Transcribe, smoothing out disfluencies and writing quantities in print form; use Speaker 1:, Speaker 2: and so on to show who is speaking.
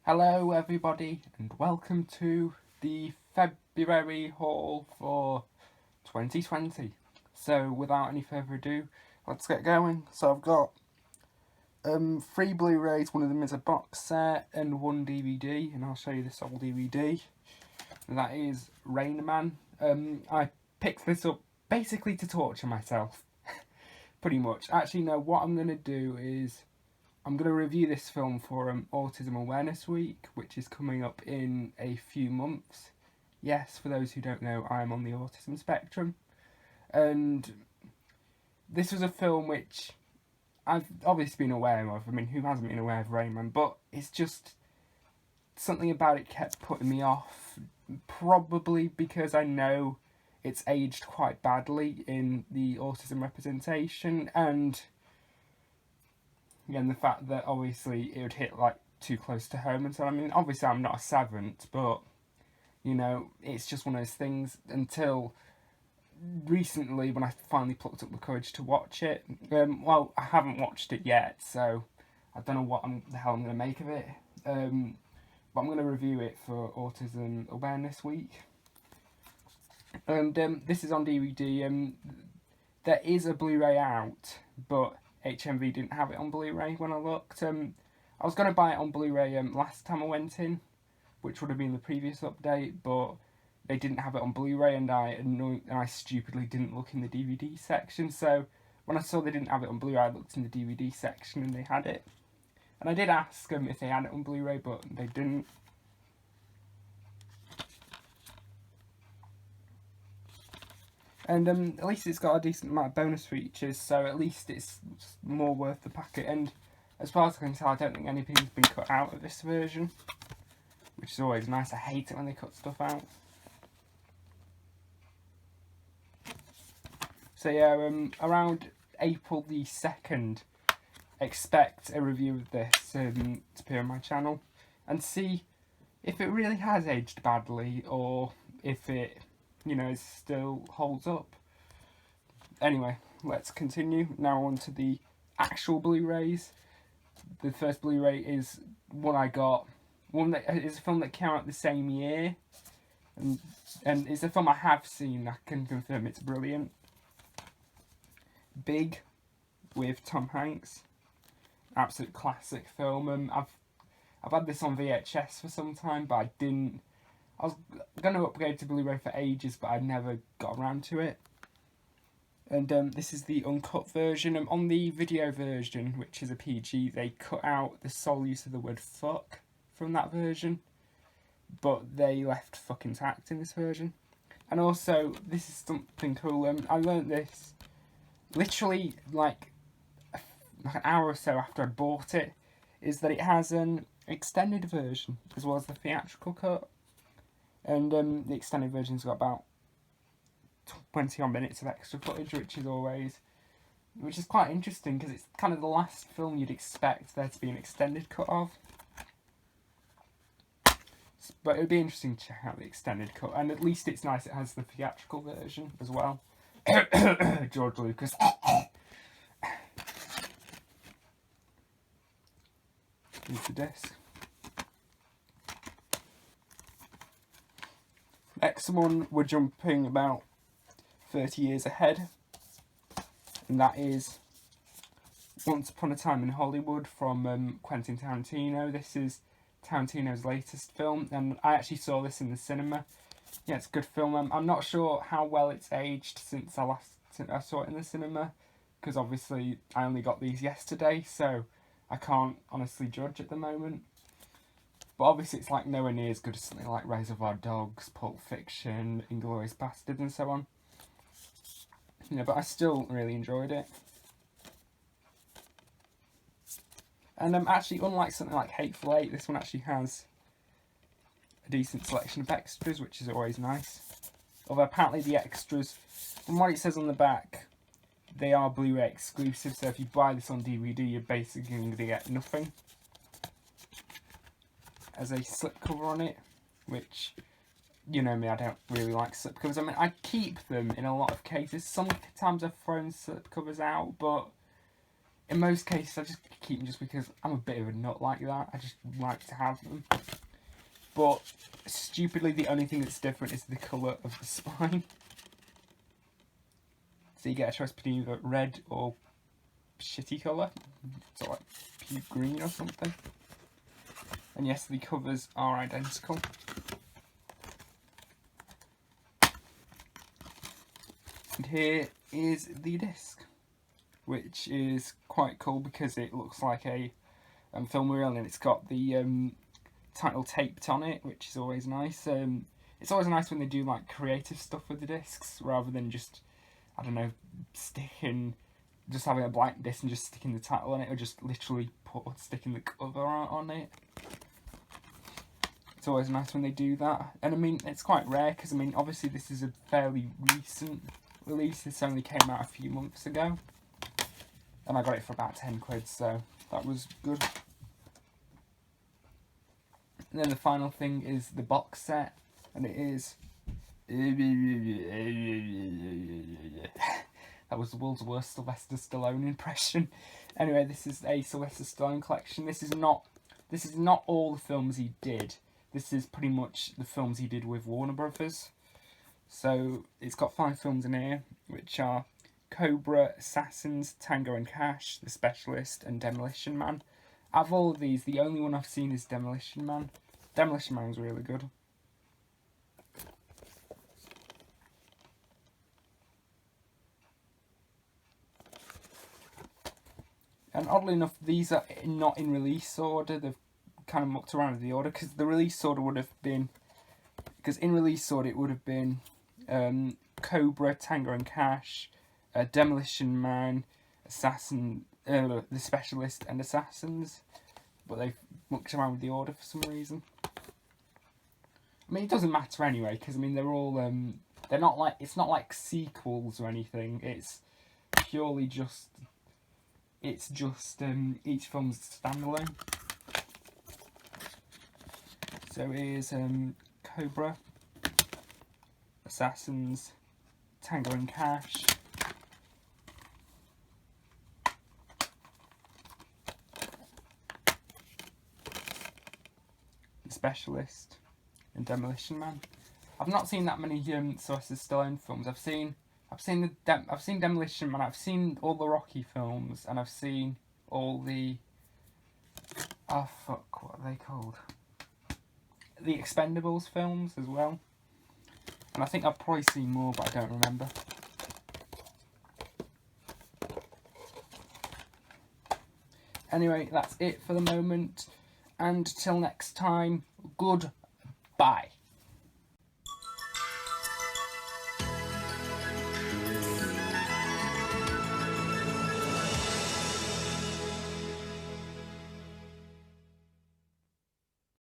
Speaker 1: Hello everybody and welcome to the February haul for 2020. So without any further ado, let's get going. So I've got 3 Blu-rays, one of them is a box set and 1 DVD, and I'll show you this old DVD. And that is Rain Man. I picked this up basically to torture myself, pretty much. Actually no, what I'm going to do is I'm going to review this film for Autism Awareness Week, which is coming up in a few months. Yes, for those who don't know, I am on the autism spectrum. And this was a film which I've obviously been aware of. I mean, who hasn't been aware of Rain Man? But it's just something about it kept putting me off. Probably because I know it's aged quite badly in the autism representation, and the fact that obviously it would hit like too close to home and so I mean, obviously I'm not a savant, but you know, it's just one of those things until recently when I finally plucked up the courage to watch it. Well, I haven't watched it yet, so I don't know what the hell I'm going to make of it. But I'm going to review it for Autism Awareness Week. And this is on DVD. There is a Blu-ray out, but HMV didn't have it on Blu-ray when I looked. I was going to buy it on Blu-ray last time I went in, which would have been the previous update, but they didn't have it on Blu-ray, and I stupidly didn't look in the DVD section. So when I saw they didn't have it on Blu-ray, I looked in the DVD section and they had it. And I did ask them if they had it on Blu-ray, but they didn't. And at least it's got a decent amount of bonus features, so at least it's more worth the packet. And as far as I can tell, I don't think anything's been cut out of this version, which is always nice. I hate it when they cut stuff out. So yeah, around April the 2nd, expect a review of this to appear on my channel, and see if it really has aged badly, or if it, you know, still holds up. Anyway, let's continue. Now on to the actual Blu-rays. The first Blu-ray is one I got. One that is a film that came out the same year, and it's a film I have seen. I can confirm it's brilliant. Big, with Tom Hanks. Absolute classic film. I've had this on VHS for some time, but I didn't. I was going to upgrade to Blu-ray for ages, but I never got around to it. And this is the uncut version. On the video version, which is a PG, they cut out the sole use of the word fuck from that version, but they left fuck intact in this version. And also, this is something cool. I learnt this literally like an hour or so after I bought it, is that it has an extended version as well as the theatrical cut. And the extended version's got about 20 odd minutes of extra footage, which is quite interesting, because it's kind of the last film you'd expect there to be an extended cut of. But it would be interesting to check out the extended cut, and at least it's nice it has the theatrical version as well. George Lucas. Here's the disc. Next one, we're jumping about 30 years ahead, and that is Once Upon a Time in Hollywood from Quentin Tarantino. This is Tarantino's latest film, and I actually saw this in the cinema. Yeah, it's a good film. I'm not sure how well it's aged since I saw it in the cinema, because obviously I only got these yesterday, so I can't honestly judge at the moment. But obviously it's like nowhere near as good as something like Reservoir Dogs, Pulp Fiction, Inglourious Basterds and so on. You know, but I still really enjoyed it. And actually, unlike something like Hateful Eight, this one actually has a decent selection of extras, which is always nice. Although apparently the extras, from what it says on the back, they are Blu-ray exclusive, so if you buy this on DVD, you're basically going to get nothing. As a slipcover on it, which, you know me, I don't really like slipcovers. I mean, I keep them in a lot of cases. Sometimes I've thrown slipcovers out, but in most cases I just keep them just because I'm a bit of a nut like that. I just like to have them. But stupidly, the only thing that's different is the colour of the spine. So you get a choice between either red or shitty colour, so like puke green or something. And yes, the covers are identical. And here is the disc, which is quite cool because it looks like a film reel, and it's got the title taped on it, which is always nice. It's always nice when they do like creative stuff with the discs rather than just, I don't know, just having a blank disc and just sticking the title on it, or just literally sticking the cover on it. It's always nice when they do that. And I mean, it's quite rare because I mean, obviously this is a fairly recent release. This only came out a few months ago, and I got it for about 10 quid, so that was good. And then the final thing is the box set, and it is that was the world's worst Sylvester Stallone impression. Anyway, this is a Sylvester Stallone collection. This is not all the films he did. This is pretty much the films he did with Warner Brothers. So it's got 5 films in here, which are Cobra, Assassins, Tango and Cash, The Specialist, and Demolition Man. Out of all of these, the only one I've seen is Demolition Man. Demolition Man was really good. And oddly enough, these are not in release order. They've kind of mucked around with the order, because the release order would have been... Because in release order it would have been Cobra, Tango and Cash, Demolition Man, Assassin, The Specialist and Assassins. But they've mucked around with the order for some reason. I mean, it doesn't matter anyway, because I mean, they're all... they're not like... It's not like sequels or anything. It's purely just... It's just each film's standalone. So here's Cobra, Assassins, Tango and Cash, The Specialist, and Demolition Man. I've not seen that many Sylvester Stallone films. I've seen Demolition Man. I've seen all the Rocky films, and I've seen all the what are they called? The Expendables films as well. And I think I've probably seen more, but I don't remember. Anyway, that's it for the moment. And till next time, goodbye.